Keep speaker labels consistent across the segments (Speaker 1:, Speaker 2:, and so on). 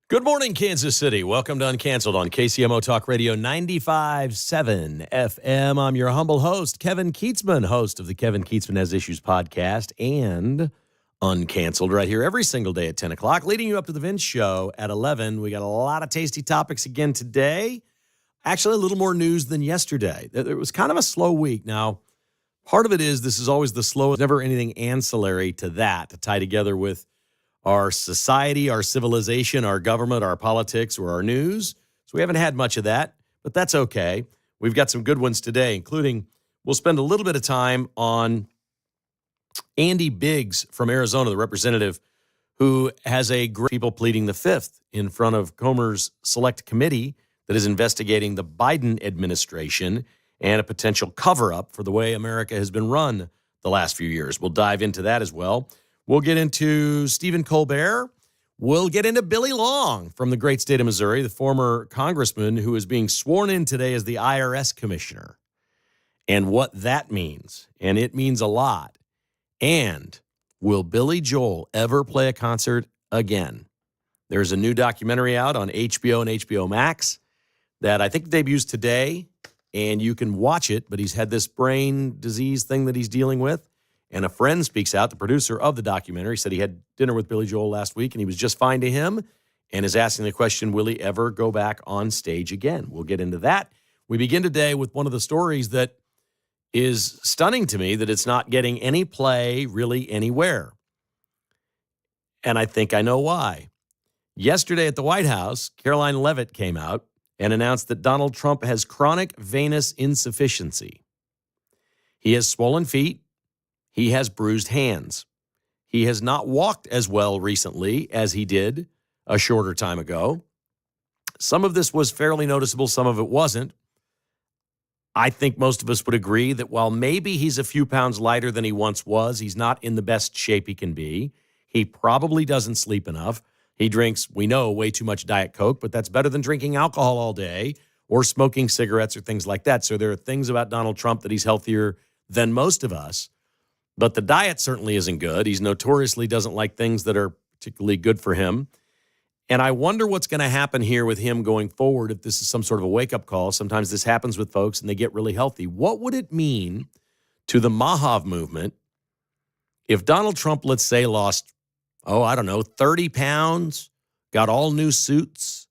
Speaker 1: Good morning, Kansas City. Welcome to Uncanceled on KCMO Talk Radio 95.7 FM. I'm your humble host, Kevin Kietzman, host of the Kevin Kietzman Has Issues podcast and Uncanceled right here every single day at 10 o'clock, leading you up to the Vince Show at 11. We got a lot of tasty topics again today. Actually, a little more news than yesterday. It was kind of a slow week. Now, part of it is this is always the slowest, never anything ancillary to that to tie together with our society, our civilization, our government, our politics, or our news. So we haven't had much of that, but that's okay. We've got some good ones today, including we'll spend a little bit of time on Andy Biggs from Arizona, the representative, who has a great people pleading the fifth in front of Comer's select committee that is investigating the Biden administration and a potential cover-up for the way America has been run the last few years. We'll dive into that as well. We'll get into Stephen Colbert. We'll get into Billy Long from the great state of Missouri, the former congressman who is being sworn in today as the IRS commissioner, and what that means. And it means a lot. And will Billy Joel ever play a concert again? There's a new documentary out on HBO and HBO Max that I think debuts today, and you can watch it, but he's had this brain disease thing that he's dealing with. And a friend speaks out, the producer of the documentary, said he had dinner with Billy Joel last week and he was just fine to him, and is asking the question, will he ever go back on stage again? We'll get into that. We begin today with one of the stories that is stunning to me, that it's not getting any play really anywhere. And I think I know why. Yesterday at the White House, Caroline Leavitt came out and announced that Donald Trump has chronic venous insufficiency. He has swollen feet. He has bruised hands. He has not walked as well recently as he did a shorter time ago. Some of this was fairly noticeable. Some of it wasn't. I think most of us would agree that while maybe he's a few pounds lighter than he once was, he's not in the best shape he can be. He probably doesn't sleep enough. He drinks, we know, way too much Diet Coke, but that's better than drinking alcohol all day or smoking cigarettes or things like that. So there are things about Donald Trump that he's healthier than most of us. But the diet certainly isn't good. He's notoriously doesn't like things that are particularly good for him. And I wonder what's going to happen here with him going forward if this is some sort of a wake-up call. Sometimes this happens with folks and they get really healthy. What would it mean to the Mahav movement if Donald Trump, let's say, lost, 30 pounds, got all new suits,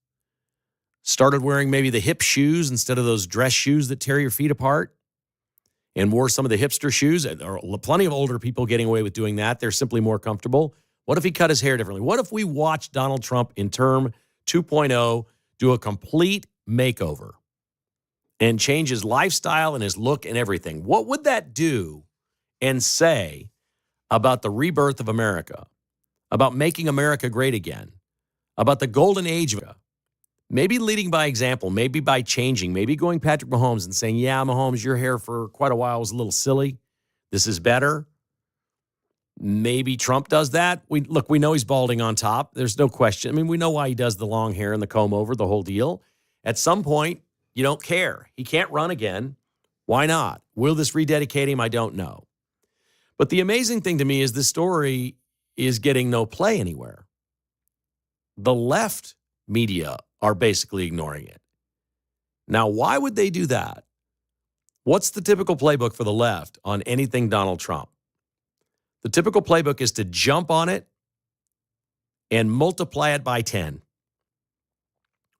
Speaker 1: started wearing maybe the hip shoes instead of those dress shoes that tear your feet apart, and wore some of the hipster shoes? There are plenty of older people getting away with doing that. They're simply more comfortable. What if he cut his hair differently? What if we watched Donald Trump in term 2.0 do a complete makeover and change his lifestyle and his look and everything? What would that do and say about the rebirth of America, about making America great again, about the golden age of America? Maybe leading by example, maybe by changing, maybe going Patrick Mahomes and saying, yeah, Mahomes, your hair for quite a while was a little silly. This is better. Maybe Trump does that. We know he's balding on top. There's no question. I mean, we know why he does the long hair and the comb over, the whole deal. At some point, you don't care. He can't run again. Why not? Will this rededicate him? I don't know. But the amazing thing to me is this story is getting no play anywhere. The left media are basically ignoring it. Now, why would they do that? What's the typical playbook for the left on anything Donald Trump? The typical playbook is to jump on it and multiply it by 10.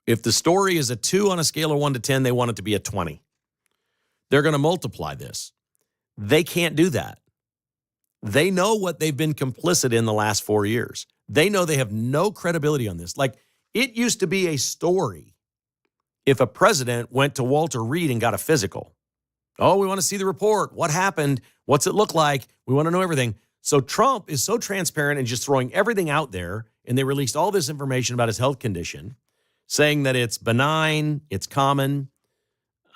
Speaker 1: If the story is a 2 on a scale of 1 to 10, they want it to be a 20. They're going to multiply this. They can't do that. They know what they've been complicit in the last 4 years. They know they have no credibility on this. Like, it used to be a story if a president went to Walter Reed and got a physical. Oh, we want to see the report. What happened? What's it look like? We want to know everything. So Trump is so transparent and just throwing everything out there, and they released all this information about his health condition, saying that it's benign, it's common.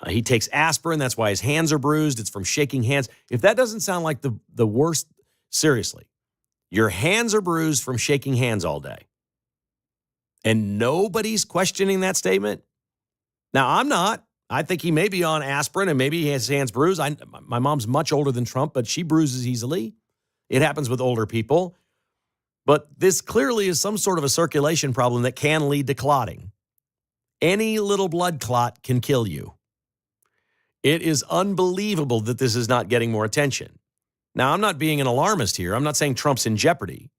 Speaker 1: He takes aspirin. That's why his hands are bruised. It's from shaking hands. If that doesn't sound like the worst, seriously, your hands are bruised from shaking hands all day. And nobody's questioning that statement. Now, I'm not. I think he may be on aspirin and maybe he has his hands bruised. My mom's much older than Trump, but she bruises easily. It happens with older people. But this clearly is some sort of a circulation problem that can lead to clotting. Any little blood clot can kill you. It is unbelievable that this is not getting more attention. Now, I'm not being an alarmist here. I'm not saying Trump's in jeopardy.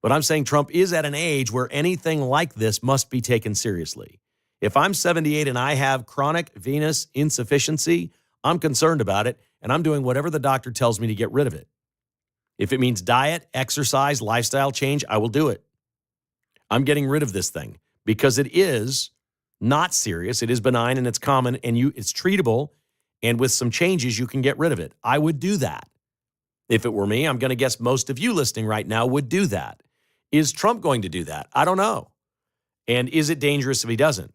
Speaker 1: But I'm saying Trump is at an age where anything like this must be taken seriously. If I'm 78 and I have chronic venous insufficiency, I'm concerned about it, and I'm doing whatever the doctor tells me to get rid of it. If it means diet, exercise, lifestyle change, I will do it. I'm getting rid of this thing because it is not serious. It is benign and it's common and it's treatable. And with some changes, you can get rid of it. I would do that. If it were me, I'm going to guess most of you listening right now would do that. Is Trump going to do that? I don't know. And is it dangerous if he doesn't?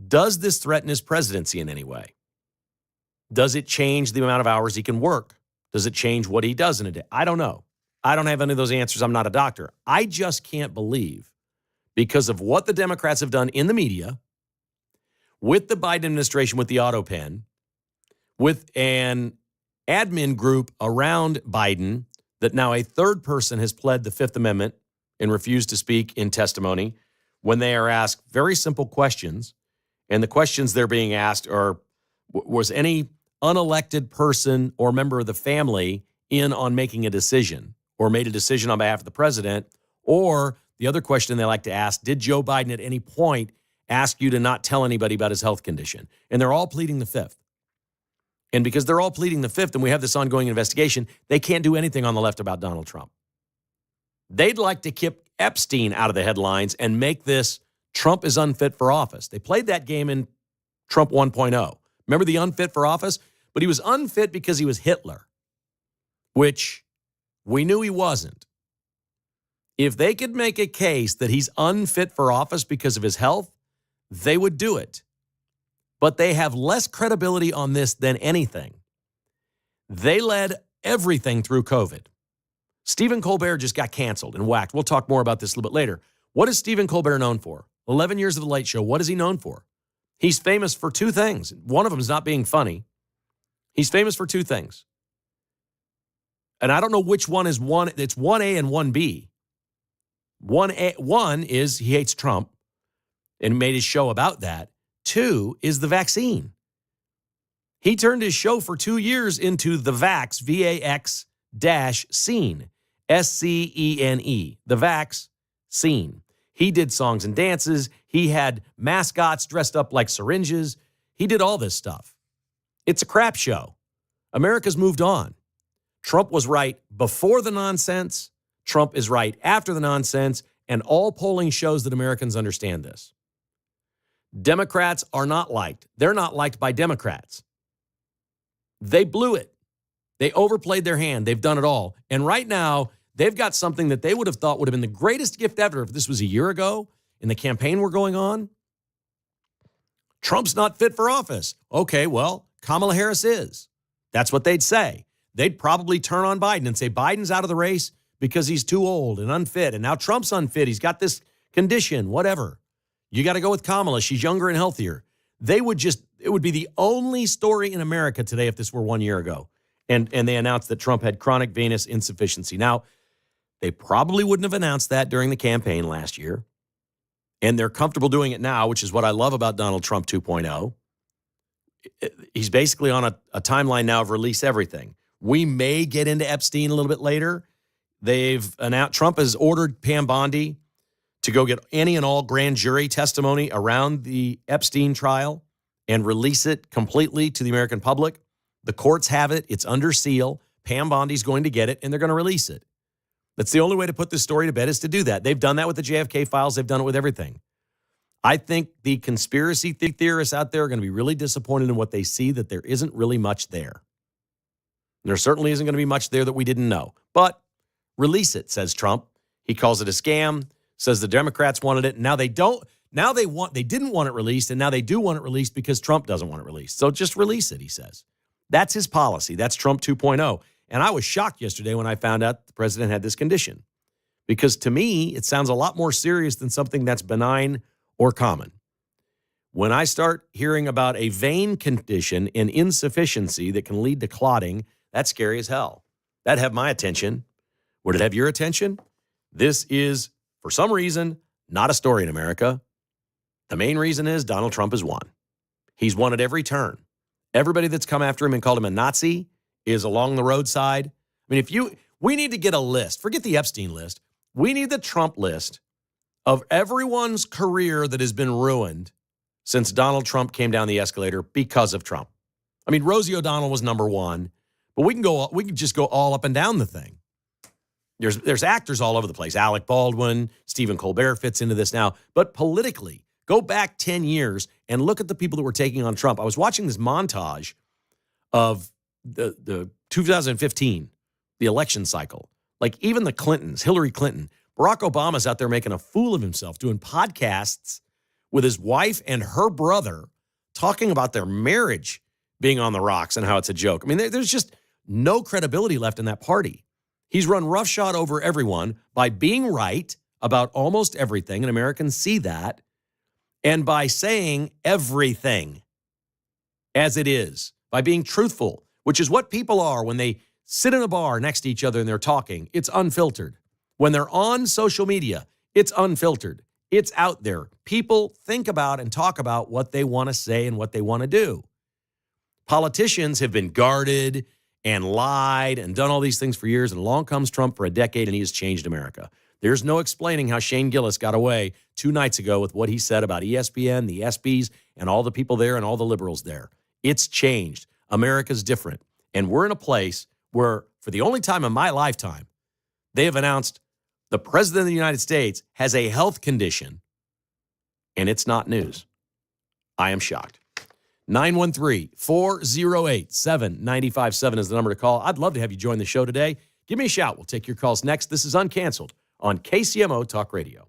Speaker 1: Does this threaten his presidency in any way? Does it change the amount of hours he can work? Does it change what he does in a day? I don't know. I don't have any of those answers. I'm not a doctor. I just can't believe, because of what the Democrats have done in the media, with the Biden administration, with the auto pen, with an admin group around Biden, that now a third person has pled the Fifth Amendment and refused to speak in testimony when they are asked very simple questions. And the questions they're being asked are, was any unelected person or member of the family in on making a decision or made a decision on behalf of the president? Or the other question they like to ask, did Joe Biden at any point ask you to not tell anybody about his health condition? And they're all pleading the fifth. And because they're all pleading the fifth and we have this ongoing investigation, they can't do anything on the left about Donald Trump. They'd like to keep Epstein out of the headlines and make this Trump is unfit for office. They played that game in Trump 1.0. Remember the unfit for office? But he was unfit because he was Hitler, which we knew he wasn't. If they could make a case that he's unfit for office because of his health, they would do it. But they have less credibility on this than anything. They led everything through COVID. Stephen Colbert just got canceled and whacked. We'll talk more about this a little bit later. What is Stephen Colbert known for? 11 years of The Late Show. What is he known for? He's famous for two things. One of them is not being funny. He's famous for two things. And I don't know which one is one. It's 1A and 1B. 1 is he hates Trump and made his show about that. 2 is the vaccine. He turned his show for 2 years into the Vax, VAX scene, SCENE, the Vax scene. He did songs and dances. He had mascots dressed up like syringes. He did all this stuff. It's a crap show. America's moved on. Trump was right before the nonsense. Trump is right after the nonsense. And all polling shows that Americans understand this. Democrats are not liked. They're not liked by Democrats. They blew it. They overplayed their hand. They've done it all. And right now, they've got something that they would have thought would have been the greatest gift ever if this was a year ago and the campaign were going on. Trump's not fit for office. Okay, well, Kamala Harris is. That's what they'd say. They'd probably turn on Biden and say Biden's out of the race because he's too old and unfit. And now Trump's unfit. He's got this condition, whatever. You got to go with Kamala. She's younger and healthier. It would be the only story in America today if this were 1 year ago. And they announced that Trump had chronic venous insufficiency. Now, they probably wouldn't have announced that during the campaign last year. And they're comfortable doing it now, which is what I love about Donald Trump 2.0. He's basically on a timeline now of release everything. We may get into Epstein a little bit later. Trump has ordered Pam Bondi to go get any and all grand jury testimony around the Epstein trial and release it completely to the American public. The courts have it. It's under seal. Pam Bondi's going to get it, and they're going to release it. That's the only way to put this story to bed is to do that. They've done that with the JFK files. They've done it with everything. I think the conspiracy theorists out there are going to be really disappointed in what they see, that there isn't really much there. There certainly isn't going to be much there that we didn't know. But release it, says Trump. He calls it a scam, says the Democrats wanted it. Now they don't. Now they didn't want it released, and now they do want it released because Trump doesn't want it released. So just release it, he says. That's his policy. That's Trump 2.0. And I was shocked yesterday when I found out the president had this condition. Because to me, it sounds a lot more serious than something that's benign or common. When I start hearing about a vein condition and insufficiency that can lead to clotting, that's scary as hell. That'd have my attention. Would it have your attention? This is, for some reason, not a story in America. The main reason is Donald Trump has won. He's won at every turn. Everybody that's come after him and called him a Nazi is along the roadside. I mean, we need to get a list. Forget the Epstein list. We need the Trump list of everyone's career that has been ruined since Donald Trump came down the escalator because of Trump. I mean, Rosie O'Donnell was number one, but we can just go all up and down the thing. There's actors all over the place. Alec Baldwin, Stephen Colbert fits into this now. But politically, go back 10 years and look at the people that were taking on Trump. I was watching this montage of the 2015, the election cycle. Like even the Clintons, Hillary Clinton, Barack Obama's out there making a fool of himself, doing podcasts with his wife and her brother, talking about their marriage being on the rocks and how it's a joke. I mean, there's just no credibility left in that party. He's run roughshod over everyone by being right about almost everything, and Americans see that, and by saying everything as it is, by being truthful, which is what people are when they sit in a bar next to each other and they're talking. It's unfiltered. When they're on social media, it's unfiltered. It's out there. People think about and talk about what they want to say and what they want to do. Politicians have been guarded and lied and done all these things for years, and along comes Trump for a decade, and he has changed America. There's no explaining how Shane Gillis got away 2 nights ago with what he said about ESPN, the ESPYs, and all the people there and all the liberals there. It's changed. America's different. And we're in a place where, for the only time in my lifetime, they have announced the president of the United States has a health condition, and it's not news. I am shocked. 913-408-7957 is the number to call. I'd love to have you join the show today. Give me a shout. We'll take your calls next. This is Uncanceled on KCMO Talk Radio.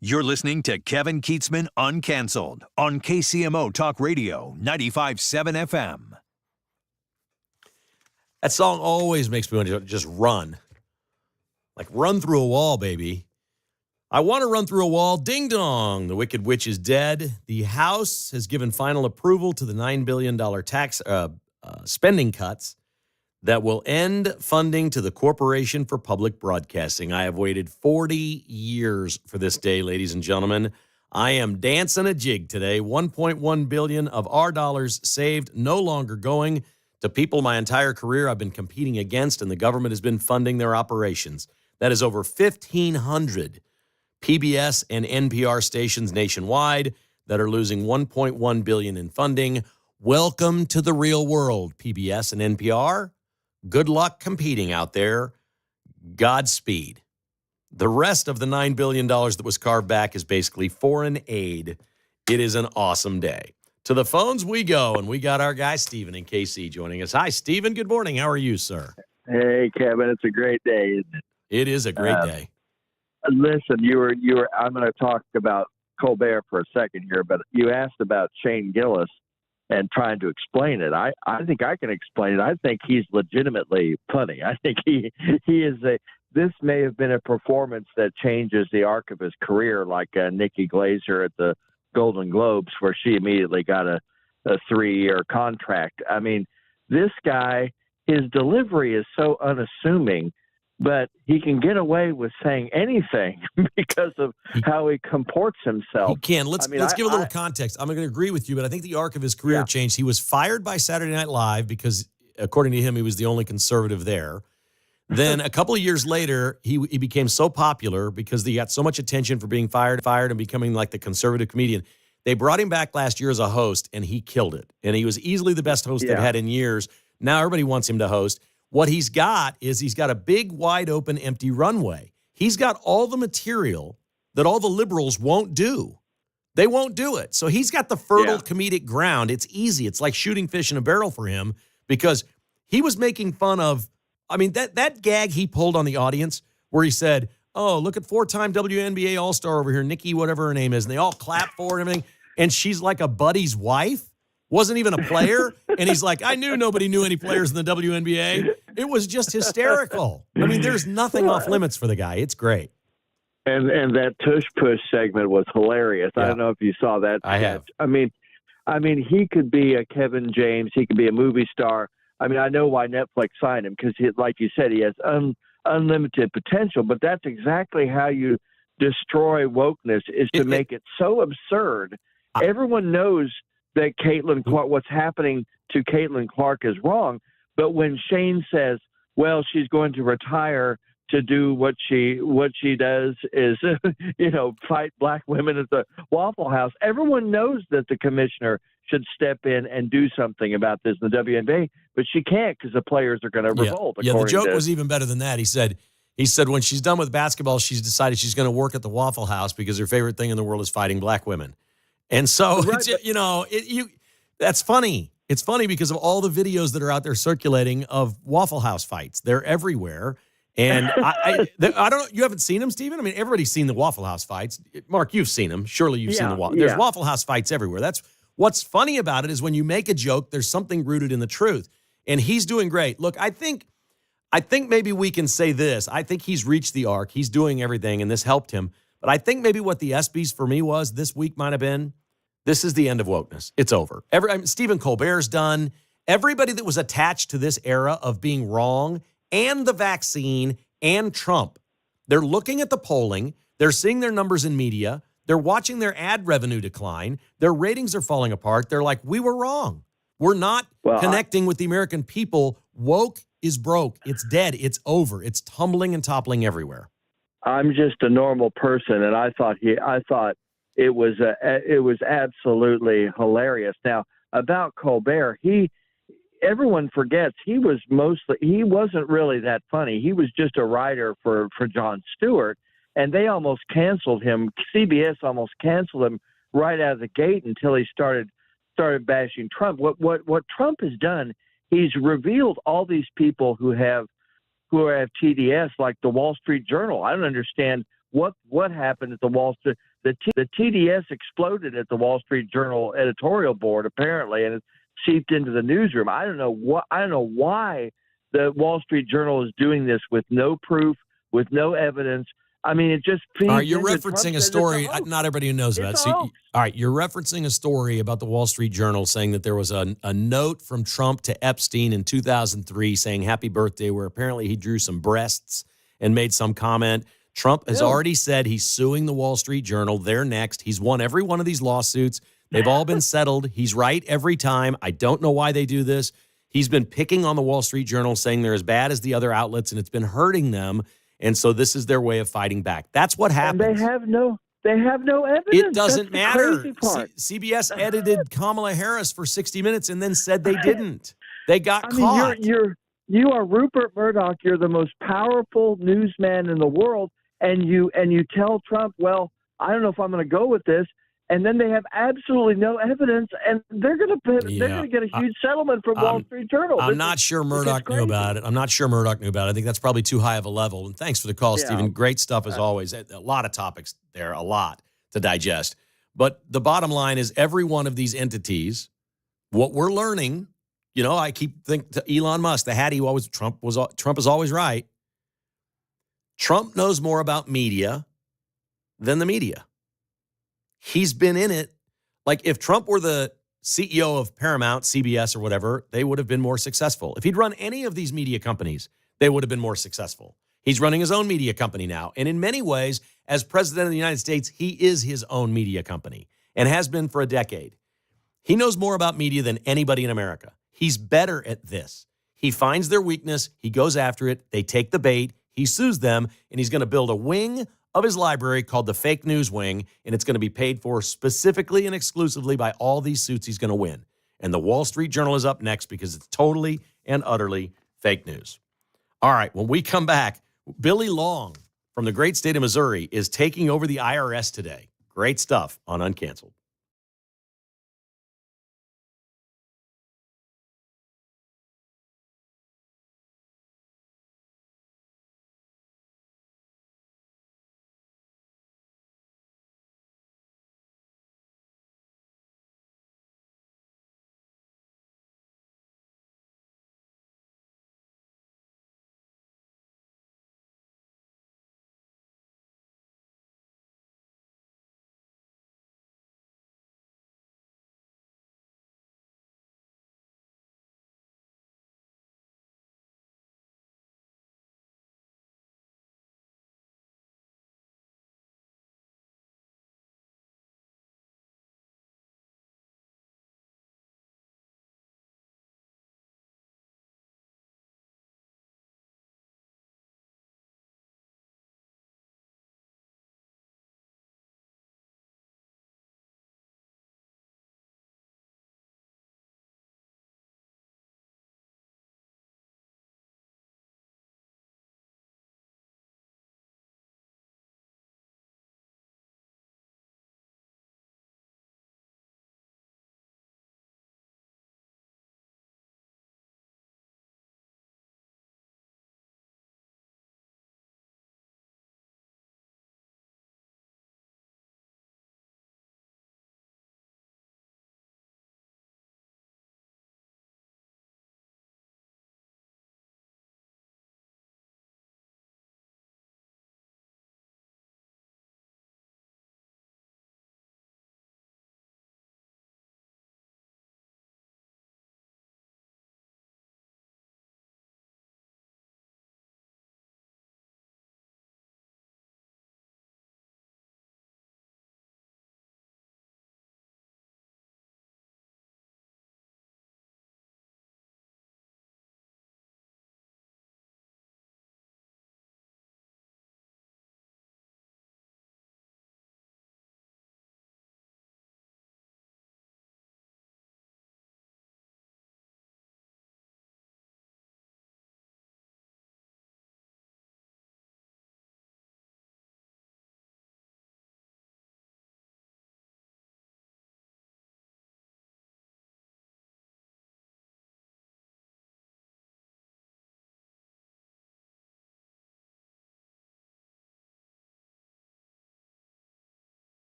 Speaker 2: You're listening to Kevin Kietzman Uncanceled on KCMO Talk Radio 95.7 FM.
Speaker 1: That song always makes me want to just run. Like run through a wall, baby. I want to run through a wall. Ding dong. The Wicked Witch is dead. The House has given final approval to the $9 billion tax spending cuts that will end funding to the Corporation for Public Broadcasting. I have waited 40 years for this day, ladies and gentlemen. I am dancing a jig today. $1.1 billion of our dollars saved, no longer going to people my entire career I've been competing against, and the government has been funding their operations. That is over 1,500 PBS and NPR stations nationwide that are losing $1.1 billion in funding. Welcome to the real world, PBS and NPR. Good luck competing out there. Godspeed. The rest of the $9 billion that was carved back is basically foreign aid. It is an awesome day. To the phones we go, and we got our guy Stephen in KC joining us. Hi, Stephen. Good morning. How are you, sir?
Speaker 3: Hey, Kevin. It's a great day, isn't it?
Speaker 1: It is a great day.
Speaker 3: Listen, you were. I'm going to talk about Colbert for a second here, but you asked about Shane Gillis and trying to explain it. I think I can explain it. I think he's legitimately funny. I think he is this may have been a performance that changes the arc of his career, like Nikki Glaser at the Golden Globes, where she immediately got a 3-year contract. I mean, this guy, his delivery is so unassuming, but he can get away with saying anything because of how he comports himself.
Speaker 1: He can. Let's give a little context. I'm going to agree with you, but I think the arc of his career changed. He was fired by Saturday Night Live because, according to him, he was the only conservative there. Then a couple of years later, he became so popular because he got so much attention for being fired, and becoming like the conservative comedian. They brought him back last year as a host, and he killed it. And he was easily the best host they've had in years. Now everybody wants him to host. What he's got is he's got a big, wide open, empty runway. He's got all the material that all the liberals won't do. They won't do it. So he's got the fertile comedic ground. It's easy. It's like shooting fish in a barrel for him because he was making fun of, I mean, that gag he pulled on the audience where he said, oh, look at 4-time WNBA All-Star over here, Nikki, whatever her name is, and they all clap for her and everything, and she's like a buddy's wife. Wasn't even a player. And he's like, I knew nobody knew any players in the WNBA. It was just hysterical. I mean, there's nothing off limits for the guy. It's great.
Speaker 3: And that tush push segment was hilarious. Yeah. I don't know if you saw that.
Speaker 1: I have.
Speaker 3: I mean, he could be a Kevin James. He could be a movie star. I mean, I know why Netflix signed him because, like you said, he has unlimited potential. But that's exactly how you destroy wokeness is to make it so absurd. Everyone knows that Caitlin Clark, what's happening to Caitlin Clark is wrong. But when Shane says, well, she's going to retire to do what she does is, fight black women at the Waffle House, everyone knows that the commissioner should step in and do something about this in the WNBA, but she can't because the players are going to revolt.
Speaker 1: Yeah, the joke was even better than that. He said when she's done with basketball, she's decided she's going to work at the Waffle House because her favorite thing in the world is fighting black women. And so, that's funny. It's funny because of all the videos that are out there circulating of Waffle House fights. They're everywhere. And I don't know. You haven't seen them, Stephen? I mean, everybody's seen the Waffle House fights. Mark, you've seen them. Surely you've seen the There's Waffle House fights everywhere. That's what's funny about it is when you make a joke, there's something rooted in the truth. And he's doing great. Look, I think maybe we can say this. I think he's reached the arc. He's doing everything, and this helped him. But I think maybe what the ESPYs for me was this week might have been, this is the end of wokeness. It's over. Stephen Colbert's done. Everybody that was attached to this era of being wrong and the vaccine and Trump, they're looking at the polling. They're seeing their numbers in media. They're watching their ad revenue decline. Their ratings are falling apart. They're like, we were wrong. We're not connecting with the American people. Woke is broke. It's dead. It's over. It's tumbling and toppling everywhere.
Speaker 3: I'm just a normal person, and I thought it was absolutely hilarious. Now, about Colbert, everyone forgets he wasn't really that funny. He was just a writer for Jon Stewart, and they almost canceled him. CBS almost canceled him right out of the gate until he started bashing Trump. What Trump has done, he's revealed all these people who have TDS, like the Wall Street Journal. I don't understand what happened at the Wall Street. the TDS exploded at the Wall Street Journal editorial board apparently, and it seeped into the newsroom. I don't know why the Wall Street Journal is doing this with no proof, with no evidence. I mean, it just feeds.
Speaker 1: All right, you're
Speaker 3: into
Speaker 1: referencing
Speaker 3: Trump
Speaker 1: a
Speaker 3: says
Speaker 1: story.
Speaker 3: it's a hoax.
Speaker 1: Not everybody knows about it.
Speaker 3: It's a
Speaker 1: So,
Speaker 3: hoax.
Speaker 1: all right, you're referencing a story about the Wall Street Journal saying that there was a note from Trump to Epstein in 2003 saying happy birthday, where apparently he drew some breasts and made some comment. Trump has already said he's suing the Wall Street Journal. They're next. He's won every one of these lawsuits. They've all been settled. He's right every time. I don't know why they do this. He's been picking on the Wall Street Journal, saying they're as bad as the other outlets, and it's been hurting them. And so this is their way of fighting back. That's what happens.
Speaker 3: And they have no evidence.
Speaker 1: It doesn't
Speaker 3: That's the
Speaker 1: matter.
Speaker 3: crazy part.
Speaker 1: CBS edited Kamala Harris for 60 minutes and then said they didn't. They got caught.
Speaker 3: You are Rupert Murdoch. You're the most powerful newsman in the world, and you tell Trump, well, I don't know if I'm going to go with this. And then they have absolutely no evidence, and they're going to get a huge settlement from Wall Street Journal.
Speaker 1: I'm not sure Murdoch knew about it. I think that's probably too high of a level. And thanks for the call, Stephen. Great stuff as always. A lot of topics there, a lot to digest. But the bottom line is every one of these entities, what we're learning, I keep thinking to Elon Musk, the hattie who Trump is always right. Trump knows more about media than the media. He's been in it. Like if Trump were the CEO of Paramount, CBS, or whatever, they would have been more successful. If he'd run any of these media companies, they would have been more successful. He's running his own media company now. And in many ways, as president of the United States, he is his own media company and has been for a decade. He knows more about media than anybody in America. He's better at this. He finds their weakness. He goes after it. They take the bait. He sues them, and he's going to build a wing of his library called the Fake News Wing, and it's going to be paid for specifically and exclusively by all these suits he's going to win. And the Wall Street Journal is up next because it's totally and utterly fake news. All right, when we come back, Billy Long from the great state of Missouri is taking over the IRS today. Great stuff on Uncanceled.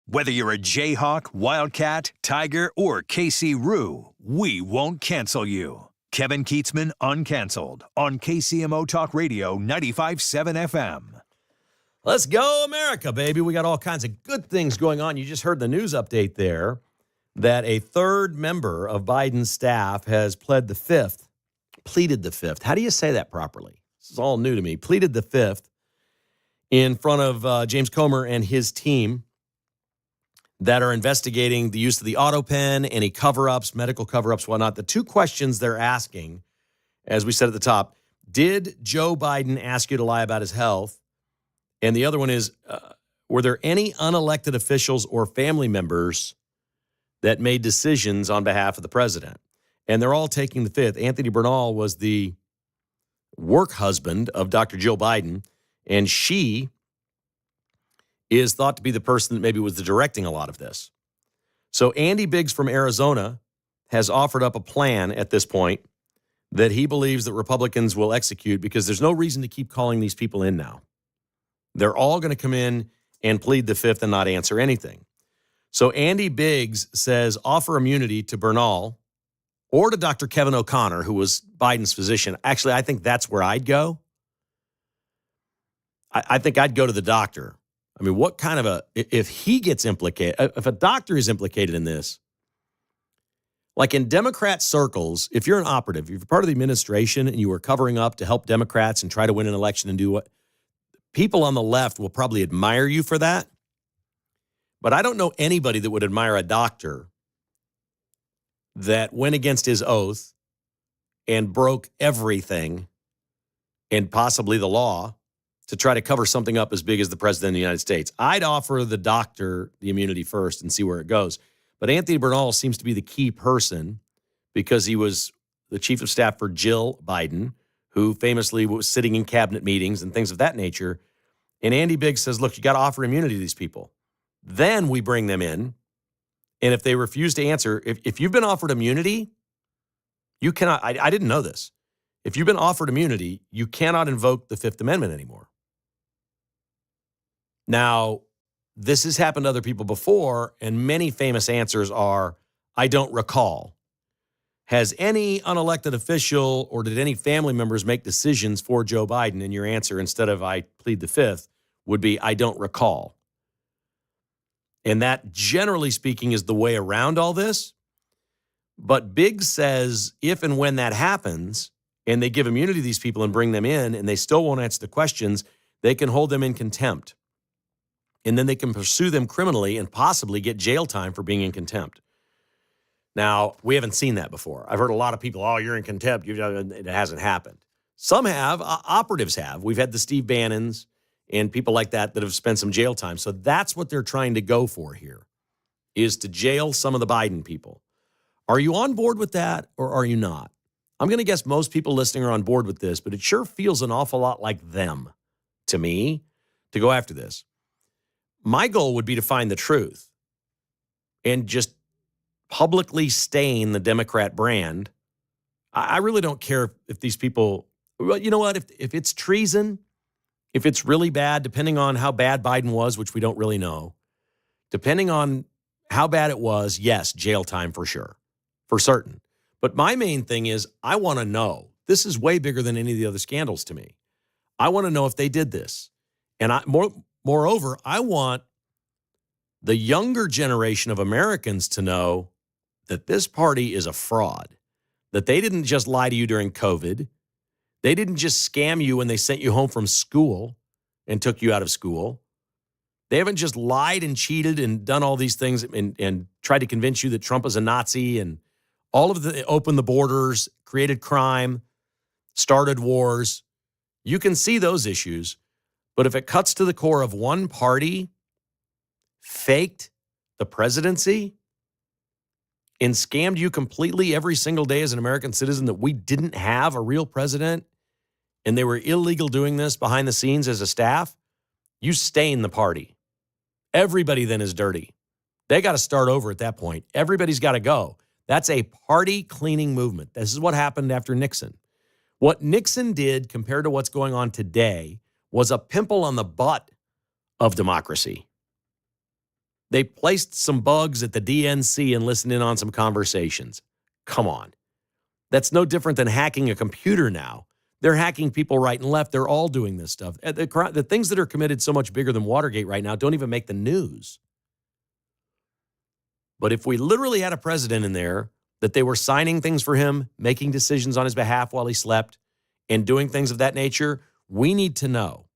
Speaker 2: Whether you're a Jayhawk, Wildcat, Tiger, or KC Roo, we won't cancel you. Kevin Kietzman, Uncanceled, on KCMO Talk Radio 95.7 FM.
Speaker 1: Let's go, America, baby. We got all kinds of good things going on. You just heard the news update there that a third member of Biden's staff has pleaded the fifth. How do you say that properly? This is all new to me. Pleaded the fifth in front of James Comer and his team that are investigating the use of the auto pen, any cover-ups, medical cover-ups, whatnot. The two questions they're asking, as we said at the top, did Joe Biden ask you to lie about his health? And the other one is, were there any unelected officials or family members that made decisions on behalf of the president? And they're all taking the fifth. Anthony Bernal was the work husband of Dr. Jill Biden, and she is thought to be the person that maybe was directing a lot of this. So Andy Biggs from Arizona has offered up a plan at this point that he believes that Republicans will execute because there's no reason to keep calling these people in now. They're all going to come in and plead the fifth and not answer anything. So Andy Biggs says offer immunity to Bernal or to Dr. Kevin O'Connor, who was Biden's physician. Actually, I think that's where I'd go. I think I'd go to the doctor. I mean, what kind of if he gets implicated, if a doctor is implicated in this, like in Democrat circles, if you're an operative, if you're part of the administration and you were covering up to help Democrats and try to win an election and do what, people on the left will probably admire you for that. But I don't know anybody that would admire a doctor that went against his oath and broke everything and possibly the law to try to cover something up as big as the president of the United States. I'd offer the doctor the immunity first and see where it goes. But Anthony Bernal seems to be the key person because he was the chief of staff for Jill Biden, who famously was sitting in cabinet meetings and things of that nature. And Andy Biggs says, look, you got to offer immunity to these people. Then we bring them in. And if they refuse to answer, if you've been offered immunity, you cannot, I didn't know this. If you've been offered immunity, you cannot invoke the Fifth Amendment anymore. Now, this has happened to other people before, and many famous answers are, I don't recall. Has any unelected official or did any family members make decisions for Joe Biden? And your answer, instead of I plead the fifth, would be I don't recall. And that, generally speaking, is the way around all this. But Biggs says if and when that happens, and they give immunity to these people and bring them in, and they still won't answer the questions, they can hold them in contempt. And then they can pursue them criminally and possibly get jail time for being in contempt. Now, we haven't seen that before. I've heard a lot of people, oh, you're in contempt. It hasn't happened. Some have. Operatives have. We've had the Steve Bannons and people like that have spent some jail time. So that's what they're trying to go for here, is to jail some of the Biden people. Are you on board with that or are you not? I'm going to guess most people listening are on board with this, but it sure feels an awful lot like them to me to go after this. My goal would be to find the truth and just publicly stain the Democrat brand. I really don't care if these people, well, you know what, if it's treason, if it's really bad, depending on how bad Biden was, which we don't really know, depending on how bad it was, yes, jail time for sure, for certain. But my main thing is I want to know. This is way bigger than any of the other scandals to me. I want to know if they did this. And moreover, I want the younger generation of Americans to know that this party is a fraud, that they didn't just lie to you during COVID. They didn't just scam you when they sent you home from school and took you out of school. They haven't just lied and cheated and done all these things and tried to convince you that Trump is a Nazi and all of the opened the borders, created crime, started wars. You can see those issues. But if it cuts to the core of one party faked the presidency and scammed you completely every single day as an American citizen that we didn't have a real president and they were illegal doing this behind the scenes as a staff, you stain the party. Everybody then is dirty. They got to start over at that point. Everybody's got to go. That's a party cleaning movement. This is what happened after Nixon. What Nixon did compared to what's going on today was a pimple on the butt of democracy. They placed some bugs at the DNC and listened in on some conversations. Come on. That's no different than hacking a computer now. They're hacking people right and left. They're all doing this stuff. The things that are committed so much bigger than Watergate right now don't even make the news. But if we literally had a president in there that they were signing things for him, making decisions on his behalf while he slept, and doing things of that nature, we need to know.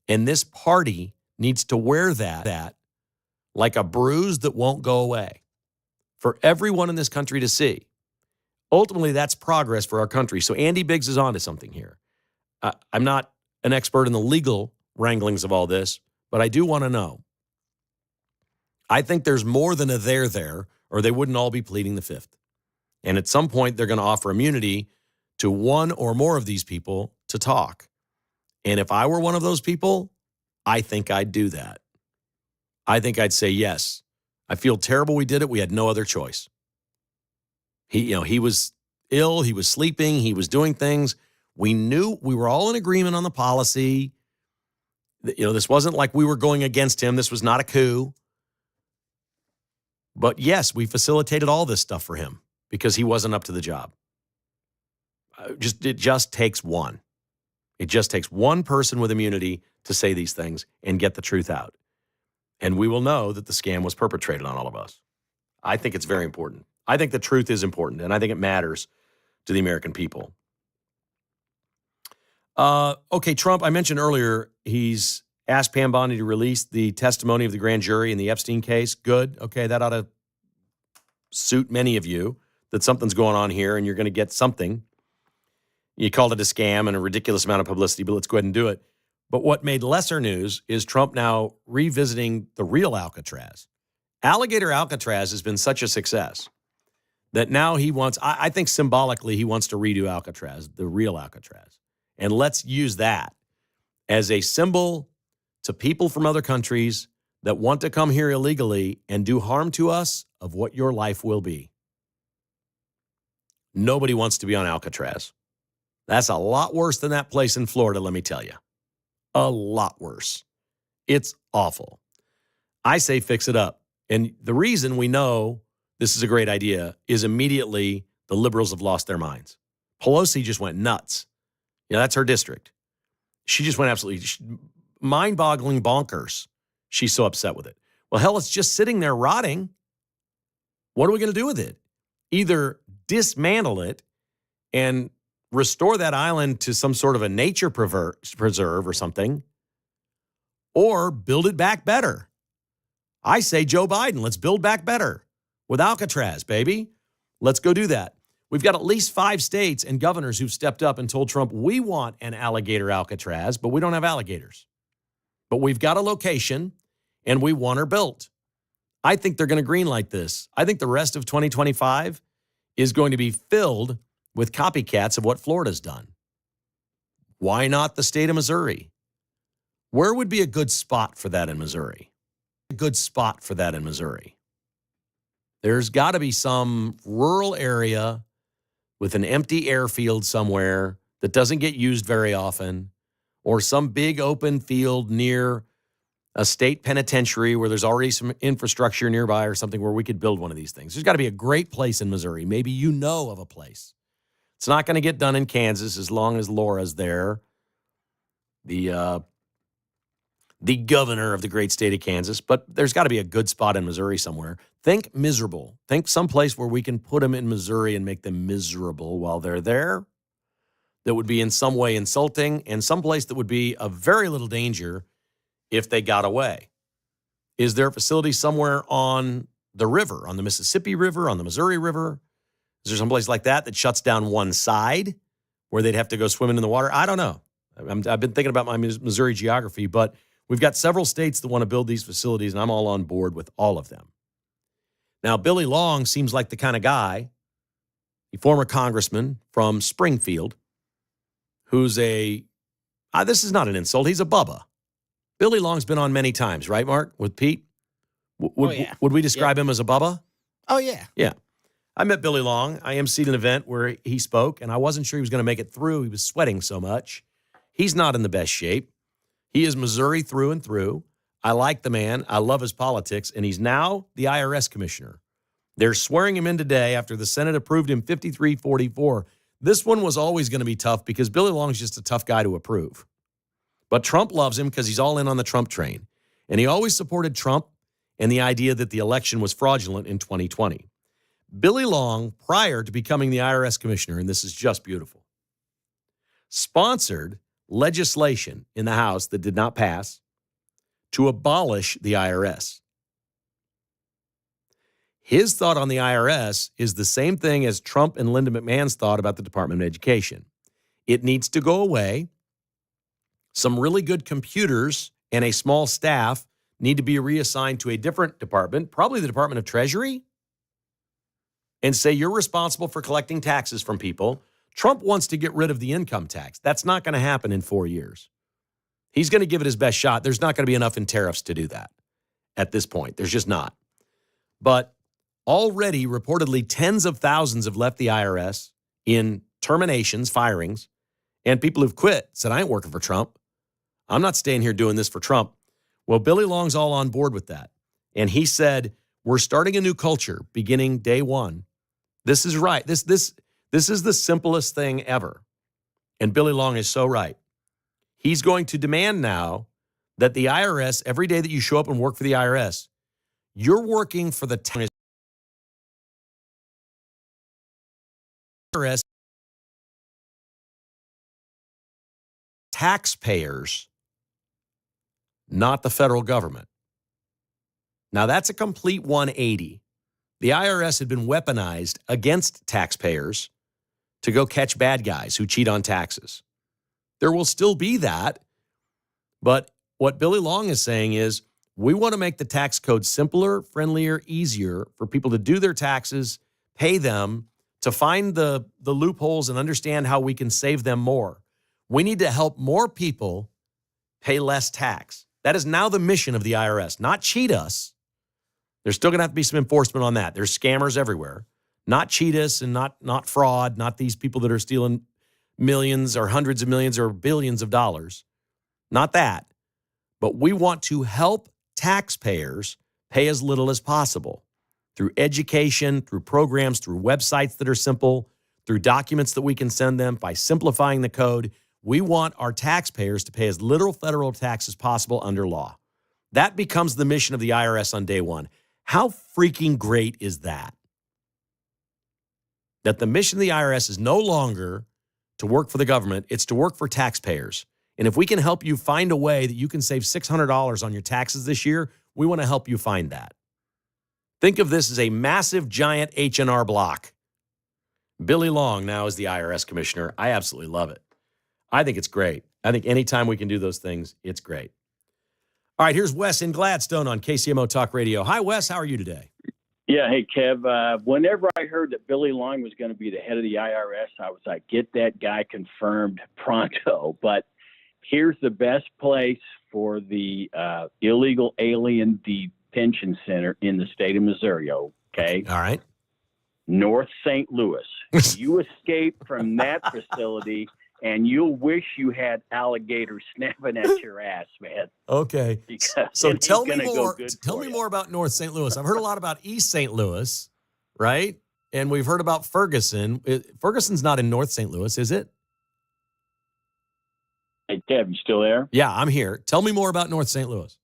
Speaker 1: And this party needs to wear that like a bruise that won't go away for everyone in this country to see. Ultimately, that's progress for our country. So Andy Biggs is onto something here. I'm not an expert in the legal wranglings of all this, but I do want to know. I think there's more than a there, or they wouldn't all be pleading the fifth. And at some point, they're going to offer immunity to one or more of these people to talk. And if I were one of those people, I think I'd do that. I think I'd say, yes, I feel terrible we did it. We had no other choice. He was ill. He was sleeping. He was doing things. We knew we were all in agreement on the policy. This wasn't like we were going against him. This was not a coup. But yes, we facilitated all this stuff for him because he wasn't up to the job. It just takes one. It just takes one person with immunity to say these things and get the truth out. And we will know that the scam was perpetrated on all of us. I think it's very important. I think the truth is important, and I think it matters to the American people. Okay, Trump, I mentioned earlier, he's asked Pam Bondi to release the testimony of the grand jury in the Epstein case. Good. Okay, that ought to suit many of you, that something's going on here and you're going to get something. You called it a scam and a ridiculous amount of publicity, but let's go ahead and do it. But what made lesser news is Trump now revisiting the real Alcatraz. Alligator Alcatraz has been such a success that now he wants, I think symbolically, he wants to redo Alcatraz, the real Alcatraz. And let's use that as a symbol to people from other countries that want to come here illegally and do harm to us of what your life will be. Nobody wants to be on Alcatraz. That's a lot worse than that place in Florida, let me tell you. A lot worse. It's awful. I say fix it up. And the reason we know this is a great idea is immediately the liberals have lost their minds. Pelosi just went nuts. That's her district. She just went absolutely mind-boggling bonkers. She's so upset with it. Well, hell, it's just sitting there rotting. What are we going to do with it? Either dismantle it and restore that island to some sort of a nature preserve or something, or build it back better. I say Joe Biden, let's build back better with Alcatraz, baby. Let's go do that. We've got at least 5 states and governors who've stepped up and told Trump, we want an alligator Alcatraz, but we don't have alligators. But we've got a location, and we want her built. I think they're going to greenlight this. I think the rest of 2025 is going to be filled with copycats of what Florida's done. Why not the state of Missouri? Where would be a good spot for that in Missouri? A good spot for that in Missouri. There's got to be some rural area with an empty airfield somewhere that doesn't get used very often, or some big open field near a state penitentiary where there's already some infrastructure nearby or something where we could build one of these things. There's got to be a great place in Missouri. Maybe you know of a place. It's not going to get done in Kansas as long as Laura's there, the governor of the great state of Kansas. But there's got to be a good spot in Missouri somewhere. Think miserable. Think someplace where we can put them in Missouri and make them miserable while they're there. That would be in some way insulting, and someplace that would be of very little danger if they got away. Is there a facility somewhere on the river, on the Mississippi River, on the Missouri River? Is there someplace like that shuts down one side where they'd have to go swimming in the water? I don't know. I've been thinking about my Missouri geography, but we've got several states that want to build these facilities, and I'm all on board with all of them. Now, Billy Long seems like the kind of guy, a former congressman from Springfield, who's this is not an insult, he's a Bubba. Billy Long's been on many times, right, Mark, with Pete? Would we describe him as a Bubba?
Speaker 4: Oh, yeah.
Speaker 1: Yeah. I met Billy Long. I emceed an event where he spoke, and I wasn't sure he was going to make it through. He was sweating so much. He's not in the best shape. He is Missouri through and through. I like the man. I love his politics, and he's now the IRS commissioner. They're swearing him in today after the Senate approved him 53-44. This one was always going to be tough because Billy Long's just a tough guy to approve. But Trump loves him because he's all in on the Trump train. And he always supported Trump and the idea that the election was fraudulent in 2020. Billy Long, prior to becoming the IRS commissioner, and this is just beautiful, sponsored legislation in the House that did not pass to abolish the IRS. His thought on the IRS is the same thing as Trump and Linda McMahon's thought about the Department of Education. It needs to go away. Some really good computers and a small staff need to be reassigned to a different department, probably the Department of Treasury, and say you're responsible for collecting taxes from people. Trump wants to get rid of the income tax. That's not going to happen in 4 years. He's going to give it his best shot. There's not going to be enough in tariffs to do that at this point. There's just not. But already, reportedly, tens of thousands have left the IRS in terminations, firings, and people who've quit said, I ain't working for Trump. I'm not staying here doing this for Trump. Well, Billy Long's all on board with that. And he said, we're starting a new culture beginning day one. This is right. This is the simplest thing ever. And Billy Long is so right. He's going to demand now that the IRS, every day that you show up and work for the IRS, you're working for the IRS taxpayers, not the federal government. Now, that's a complete 180. The IRS had been weaponized against taxpayers to go catch bad guys who cheat on taxes. There will still be that, but what Billy Long is saying is we want to make the tax code simpler, friendlier, easier for people to do their taxes, pay them, to find the loopholes and understand how we can save them more. We need to help more people pay less tax. That is now the mission of the IRS, not cheat us. There's still going to have to be some enforcement on that. There's scammers everywhere. Not cheat us and not fraud, not these people that are stealing millions or hundreds of millions or billions of dollars. Not that. But we want to help taxpayers pay as little as possible through education, through programs, through websites that are simple, through documents that we can send them, by simplifying the code. We want our taxpayers to pay as little federal tax as possible under law. That becomes the mission of the IRS on day one. How freaking great is that? That the mission of the IRS is no longer to work for the government, it's to work for taxpayers. And if we can help you find a way that you can save $600 on your taxes this year, we want to help you find that. Think of this as a massive, giant H&R Block. Billy Long now is the IRS commissioner. I absolutely love it. I think it's great. I think anytime we can do those things, it's great. All right, here's Wes in Gladstone on KCMO Talk Radio. Hi, Wes. How are you today?
Speaker 4: Yeah, hey, Kev. Whenever I heard that Billy Long was going to be the head of the IRS, I was like, get that guy confirmed pronto. But here's the best place for the illegal alien detention center in the state of Missouri, okay?
Speaker 1: All right.
Speaker 4: North St. Louis. You escape from that facility, and you'll wish you had alligators snapping at your ass, man.
Speaker 1: Okay.
Speaker 4: Because
Speaker 1: so
Speaker 4: it
Speaker 1: tell
Speaker 4: ain't
Speaker 1: me
Speaker 4: gonna
Speaker 1: more.
Speaker 4: go good
Speaker 1: Tell
Speaker 4: for
Speaker 1: me
Speaker 4: you.
Speaker 1: more about North St. Louis. I've heard a lot about East St. Louis, right? And we've heard about Ferguson. Ferguson's not in North St. Louis, is it?
Speaker 4: Hey, Kev, you still there?
Speaker 1: Yeah, I'm here. Tell me more about North St. Louis.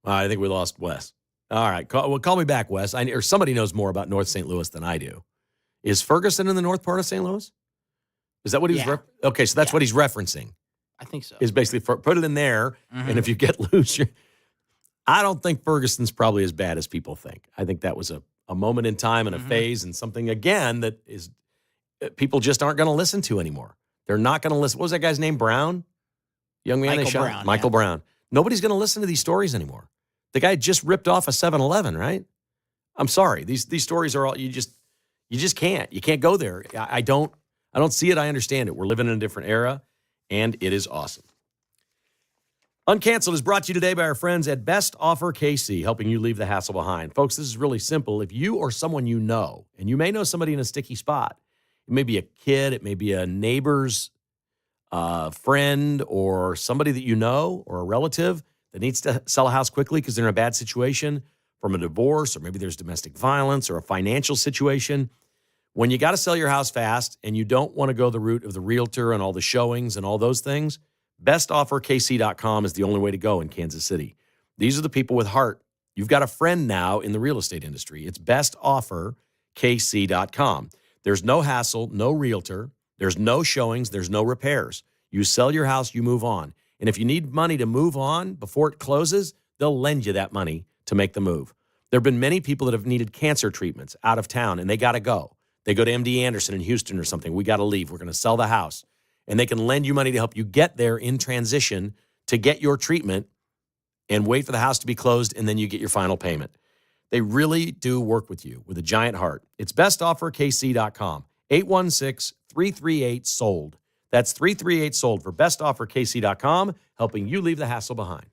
Speaker 1: I think we lost Wes. All right. Call me back, Wes. Or somebody knows more about North St. Louis than I do. Is Ferguson in the north part of St. Louis? Is that what he was? Okay, so that's what he's referencing.
Speaker 5: I think so.
Speaker 1: Is basically put it in there, and if you get loose, I don't think Ferguson's probably as bad as people think. I think that was a moment in time and a phase and something, again, that is people just aren't going to listen to anymore. They're not going to listen. What was that guy's name? Brown? Young man they shot?
Speaker 5: Brown,
Speaker 1: Michael Brown. Nobody's going to listen to these stories anymore. The guy just ripped off a 7-Eleven, right? I'm sorry. These stories are all, you just can't. You can't go there. I don't see it. I understand it. We're living in a different era, and it is awesome. Uncanceled is brought to you today by our friends at Best Offer KC, helping you leave the hassle behind. Folks, this is really simple. If you or someone you know, and you may know somebody in a sticky spot, it may be a kid, it may be a neighbor's a friend or somebody that you know or a relative that needs to sell a house quickly because they're in a bad situation from a divorce, or maybe there's domestic violence or a financial situation. When you got to sell your house fast and you don't want to go the route of the realtor and all the showings and all those things, bestofferkc.com is the only way to go in Kansas City. These are the people with heart. You've got a friend now in the real estate industry. It's bestofferkc.com. There's no hassle, no realtor. There's no showings. There's no repairs. You sell your house, you move on. And if you need money to move on before it closes, they'll lend you that money to make the move. There have been many people that have needed cancer treatments out of town, and they got to go. They go to MD Anderson in Houston or something. We got to leave. We're going to sell the house. And they can lend you money to help you get there in transition to get your treatment and wait for the house to be closed, and then you get your final payment. They really do work with you with a giant heart. It's bestofferkc.com, 816-338-SOLD. That's 338-SOLD for bestofferkc.com, helping you leave the hassle behind.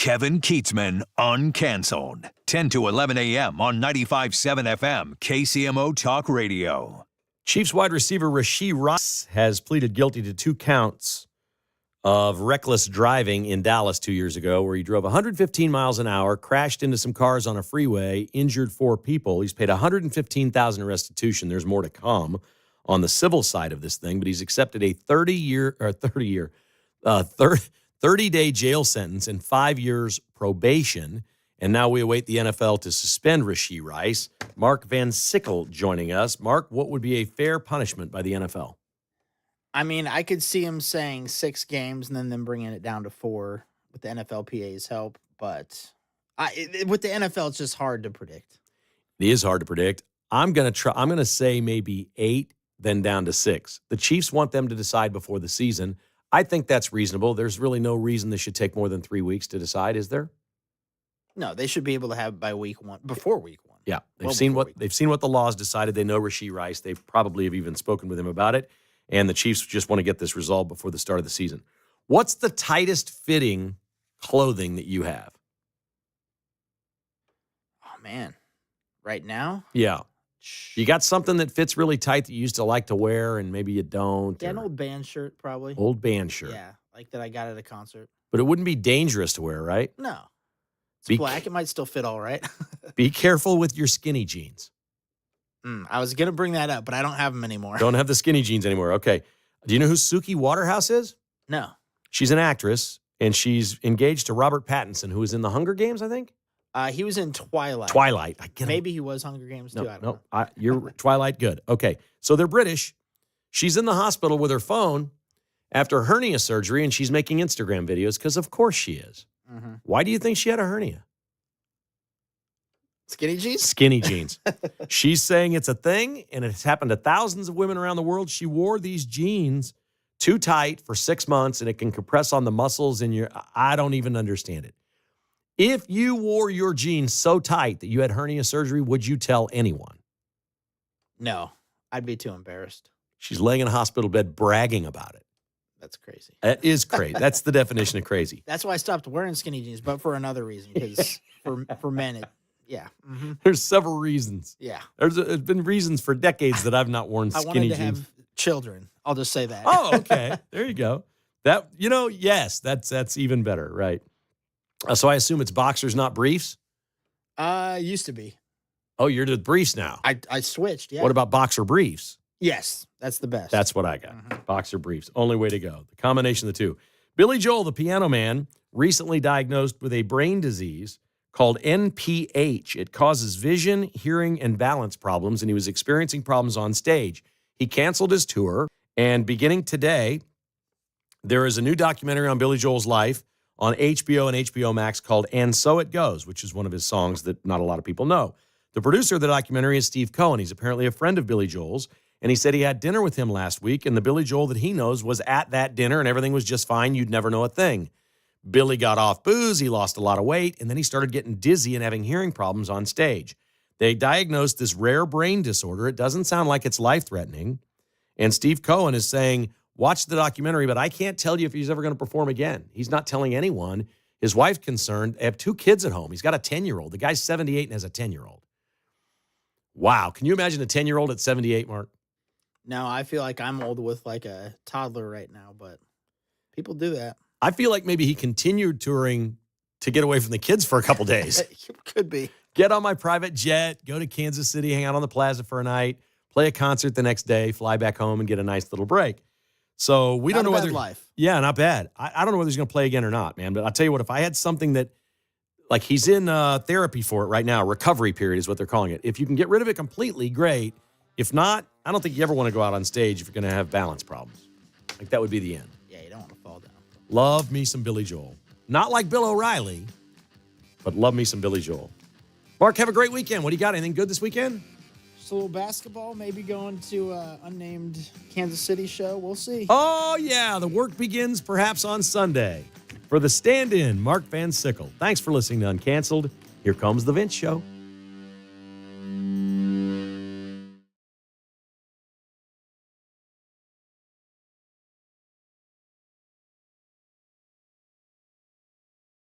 Speaker 2: Kevin Kietzman, Uncanceled. 10 to 11 a.m. on 95.7 FM, KCMO Talk Radio.
Speaker 1: Chiefs wide receiver Rashee Rice has pleaded guilty to 2 counts of reckless driving in Dallas 2 years ago, where he drove 115 miles an hour, crashed into some cars on a freeway, injured 4 people. He's paid $115,000 in restitution. There's more to come on the civil side of this thing, but he's accepted a 30-day jail sentence and 5 years probation. And now we await the NFL to suspend Rashee Rice. Mark Van Sickle joining us. Mark, what would be a fair punishment by the NFL?
Speaker 5: I mean, I could see him saying 6 games and then them bringing it down to 4 with the NFLPA's help. But with the NFL, it's just hard to predict.
Speaker 1: It is hard to predict. I'm going to say maybe 8, then down to 6. The Chiefs want them to decide before the season. I think that's reasonable. There's really no reason this should take more than 3 weeks to decide, is there?
Speaker 5: No, they should be able to have by week 1, before week 1.
Speaker 1: Yeah, they've seen what the laws decided. They know Rashee Rice. They probably have even spoken with him about it. And the Chiefs just want to get this resolved before the start of the season. What's the tightest fitting clothing that you have?
Speaker 5: Oh, man. Right now?
Speaker 1: Yeah. You got something that fits really tight that you used to like to wear and maybe you don't?
Speaker 5: Yeah, an old band shirt, probably.
Speaker 1: Old band shirt.
Speaker 5: Yeah, like that I got at a concert.
Speaker 1: But it wouldn't be dangerous to wear, right?
Speaker 5: No. It's black. It might still fit all right.
Speaker 1: Be careful with your skinny jeans.
Speaker 5: I was going to bring that up, but I don't have them anymore.
Speaker 1: Don't have the skinny jeans anymore. Okay. Do you know who Suki Waterhouse is?
Speaker 5: No.
Speaker 1: She's an actress, and she's engaged to Robert Pattinson, who was in the Hunger Games, I think?
Speaker 5: He was in Twilight.
Speaker 1: Twilight.
Speaker 5: Maybe he was Hunger Games, too. I don't know.
Speaker 1: You're Twilight, good. Okay. So they're British. She's in the hospital with her phone after hernia surgery, and she's making Instagram videos because, of course, she is.
Speaker 5: Mm-hmm.
Speaker 1: Why do you think she had a hernia?
Speaker 5: Skinny jeans?
Speaker 1: Skinny jeans. She's saying it's a thing, and it's happened to thousands of women around the world. She wore these jeans too tight for 6 months, and it can compress on the muscles in your... I don't even understand it. If you wore your jeans so tight that you had hernia surgery, would you tell anyone?
Speaker 5: No. I'd be too embarrassed.
Speaker 1: She's laying in a hospital bed bragging about it.
Speaker 5: That's crazy.
Speaker 1: That is crazy. That's the definition of crazy.
Speaker 5: That's why I stopped wearing skinny jeans, but for another reason, because for men, yeah. Mm-hmm.
Speaker 1: There's several reasons.
Speaker 5: Yeah.
Speaker 1: There's been reasons for decades that I've not worn skinny jeans.
Speaker 5: I wanted to have children. I'll just say that.
Speaker 1: Oh, okay. There you go. That, yes, that's even better, right? So I assume it's boxers, not briefs?
Speaker 5: Used to be.
Speaker 1: Oh, you're to briefs now.
Speaker 5: I switched, yeah.
Speaker 1: What about boxer briefs?
Speaker 5: Yes, that's the best.
Speaker 1: That's what I got. Mm-hmm. Boxer briefs. Only way to go. The combination of the two. Billy Joel, the piano man, recently diagnosed with a brain disease called NPH. It causes vision, hearing, and balance problems, and he was experiencing problems on stage. He canceled his tour, and beginning today, there is a new documentary on Billy Joel's life on HBO and HBO Max called And So It Goes, which is one of his songs that not a lot of people know. The producer of the documentary is Steve Cohen. He's apparently a friend of Billy Joel's, and he said he had dinner with him last week, and the Billy Joel that he knows was at that dinner, and everything was just fine. You'd never know a thing. Billy got off booze, he lost a lot of weight, and then he started getting dizzy and having hearing problems on stage. They diagnosed this rare brain disorder. It doesn't sound like it's life-threatening. And Steve Cohen is saying, watch the documentary, but I can't tell you if he's ever going to perform again. He's not telling anyone. His wife's concerned. They have 2 kids at home. He's got a 10-year-old. The guy's 78 and has a 10-year-old. Wow. Can you imagine a 10-year-old at 78, Mark?
Speaker 5: No, I feel like I'm old with like a toddler right now, but people do that.
Speaker 1: I feel like maybe he continued touring to get away from the kids for a couple days.
Speaker 5: Could be.
Speaker 1: Get on my private jet, go to Kansas City, hang out on the plaza for a night, play a concert the next day, fly back home, and get a nice little break. So we don't know whether...
Speaker 5: life.
Speaker 1: Yeah, not bad. I don't know whether he's going to play again or not, man. But I'll tell you what, if I had something that... Like he's in therapy for it right now. Recovery period is what they're calling it. If you can get rid of it completely, great. If not, I don't think you ever want to go out on stage if you're going to have balance problems. Like that would be the end.
Speaker 5: Yeah, you don't want to fall down.
Speaker 1: Love me some Billy Joel. Not like Bill O'Reilly, but love me some Billy Joel. Mark, have a great weekend. What do you got? Anything good this weekend?
Speaker 5: Just a little basketball, maybe going to unnamed Kansas City show. We'll see.
Speaker 1: Oh, yeah. The work begins perhaps on Sunday. For the stand-in, Mark Van Sickle. Thanks for listening to Uncanceled. Here comes the Vince Show.